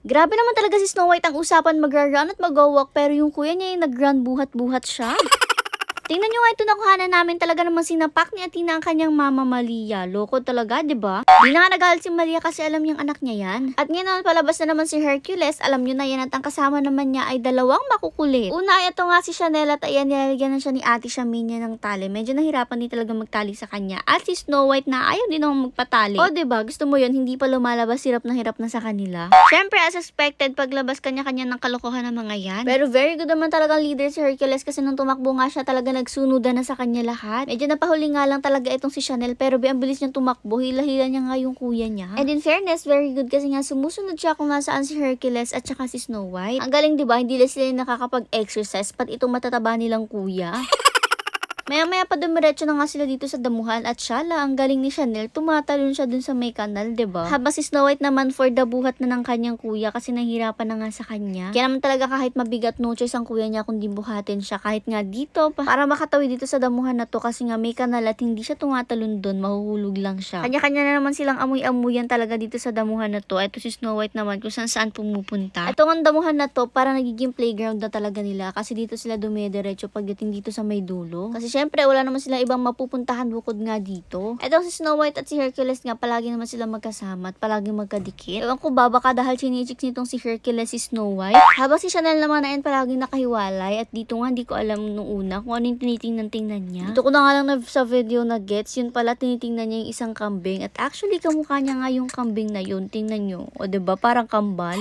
Grabe naman talaga si Snow White ang usapan magra-run at mag-walk pero yung kuya niya yung nag-run buhat-buhat siya. Tingnan nyo nga ito nakuhanan namin, talaga naman sinapak ni Athena ang kanyang mama Malia. Loko talaga, diba? Di na nga nagalit si Malia kasi alam niyang anak niya yan. At ngayon naman palabas na naman si Hercules, alam nyo na yan at ang kasama naman niya ay dalawang makukulit. Una ay ito nga si Chanel at ayan nilalagyan na siya ni Ate Shaminia ng tali. Medyo nahirapan din talaga magtali sa kanya. At si Snow White na ayaw din naman magpatali. O diba, gusto mo yun, hindi pa lumalabas, hirap na sa kanila. Syempre as expected, paglabas kanya-kanya ng kalokohan ng mga yan. Pero very good naman talagang leader si Hercules kasi nung tumakbo nga siya talaga nagsunudan na sa kanya lahat. Medyo napahuli nga lang talaga itong si Chanel pero ang bilis niyang tumakbo, hila-hila niya nga yung kuya niya. And in fairness, very good kasi nga sumusunod siya kung nasaan si Hercules at saka si Snow White. Ang galing diba, hindi sila nakakapag-exercise pat itong matataba nilang kuya. Maya-maya pa dumiretso na nga sila dito sa damuhan at syala, ang galing ni Chanel, tumatalon siya dun sa may kanal, diba? Habang si Snow White naman for the buhat na ng kanyang kuya kasi nahihirapan na nga sa kanya. Kaya naman talaga kahit mabigat no choice ang kuya niya kundi buhatin siya kahit nga dito para makatawid dito sa damuhan na to kasi nga may kanal at hindi siya tumatalon dun, mahuhulog lang siya. Kanya-kanya na naman silang amoy-amuyan talaga dito sa damuhan na to. Ito si Snow White naman kung saan pumupunta. Ito ang damuhan na to para nagiging playground na talaga nila kasi dito sila dumidiretso pagdating dito sa may dulo. Kasi syempre, wala naman sila ibang mapupuntahan bukod nga dito. Eto si Snow White at si Hercules nga, palagi naman sila magkasama at palagi magkadikit. Ewan ko ba, baka dahil chinichicks nitong si Hercules si Snow White. Habang si Chanel naman na yan palagi nakahiwalay at dito nga hindi ko alam nung una kung ano yung tinitingnan niya. Dito ko na nga lang sa video na gets, yun pala tinitingnan niya yung isang kambing at actually kamukha niya nga yung kambing na yun. Tingnan nyo. O diba, parang kambal.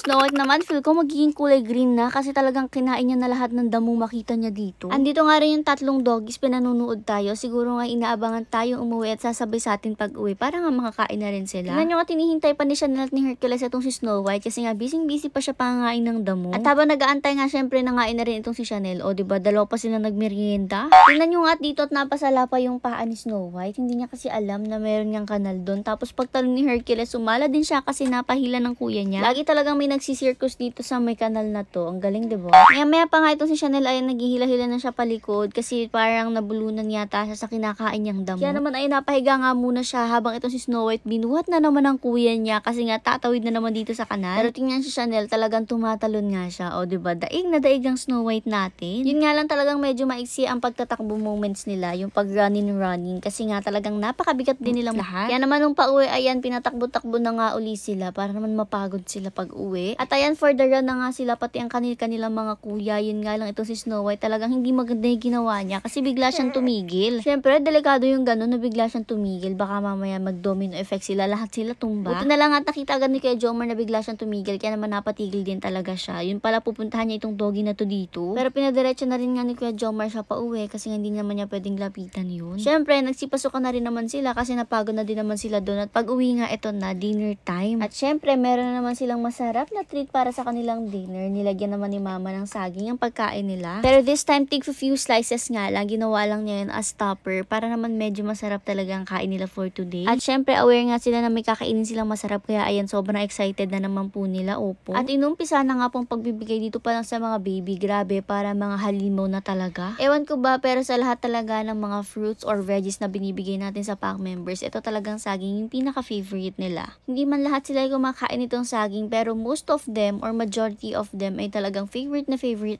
Snow White naman, feel ko magiging kulay green na kasi talagang kinain niya na lahat ng damo makita niya dito. Andito nga rin yung tatlong doggies, pinanunood tayo. Siguro nga inaabangan tayong umuwi at sasabay sa atin pag uwi para nga makakain na rin sila. Tingnan nyo nga, tinihintay pa ni Chanel at ni Hercules itong si Snow White kasi nga busy pa siya pangain ng damo. At habang nag-aantay nga, syempre nangain na rin itong si Chanel. O diba, dalawa pa sila nagmerienda. Tingnan nyo nga dito at napasala pa yung paa ni Snow White. Hindi niya kasi alam na meron niyang kanal doon. Tapos pagtalon ni Hercules, sumala din siya kasi napahila ng kuya niya. Lagi talagang may nagsisirkus dito sa may kanal na to. Ang galing, diba? Maya pa nga itong si Chanel ay naghihila-hila na siya palikod kasi parang nabulunan yata siya sa kinakain niyang damo. Kaya naman ay napahiga nga muna siya habang itong si Snow White binuhat na naman ng kuya niya kasi nga tatawid na naman dito sa kanal. Pero tingnan si Chanel, talagang tumatalon nga siya. O diba? Daig na daig ang Snow White natin. Yun nga lang talagang medyo maiksi ang pagtatakbo moments nila. Yung pag-running kasi nga talagang napakabigat din nilang lahat. Kaya naman nung pauwi, ayan, pinatakbo-takbo na nga uli sila para naman mapagod sila pag uwi. At ayan, for the run na nga sila, pati ang kanilang mga kuya. Yun nga lang itong si Snow White, talagang hindi maganda yung ginawa niya kasi bigla siyang tumigil. Siyempre, delikado yung ganun na bigla siyang tumigil. Baka mamaya mag-domino effect sila, lahat sila tumba. Buti na lang at nakita agad ni Kuya Jomar na bigla siyang tumigil, kaya naman napatigil din talaga siya. Yun pala, pupuntahan niya itong doggy na to dito. Pero pinadiretso na rin nga ni Kuya Jomar siya pa uwi kasi hindi naman niya pwedeng lapitan yun. Siyempre, nagsipasukan na rin naman sila kasi napagod na din naman sila doon. At pag uwi nga, ito na, dinner time. At siyempre, meron na naman silang masarap na treat para sa kanilang dinner. Nilagyan naman ni mama ng saging ang pagkain nila. Pero this time, take a few slices nga lang. Ginawa lang niya yun as topper para naman medyo masarap talaga ang kain nila for today. At syempre, aware nga sila na may kakainin silang masarap. Kaya ayan, sobrang excited na naman po nila. Opo. At inumpisa na nga pong pagbibigay dito pa lang sa mga baby. Grabe, para mga halimaw na talaga. Ewan ko ba, pero sa lahat talaga ng mga fruits or veggies na binibigay natin sa pack members, ito talagang saging yung pinaka-favorite nila. Hindi man lahat sila ay kumakain itong saging, pero most of them or majority of them ay talagang favorite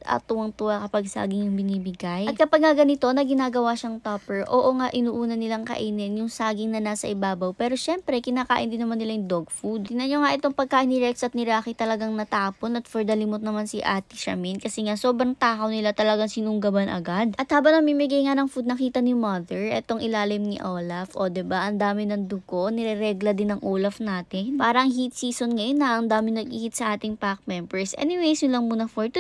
at tuwang-tuwa kapag saging yung binibigay. At kapag nga ganito na ginagawa siyang topper, oo nga inuuna nilang kainin yung saging na nasa ibabaw, pero syempre kinakain din naman nila yung dog food. Tingnan nyo nga itong pagkain ni Rex at ni Rocky, talagang natapon at for the limot naman si Ate Shamin kasi nga sobrang takaw nila, talagang sinunggaban agad. At habang namimigay nga ng food, nakita ni Mother etong ilalim ni Olaf. O diba, ang dami ng dugo, nireregla din ng Olaf natin. Parang heat season ngayon na, ang dami nag-i-hit sa ating pack members. Anyways, yun lang muna for today.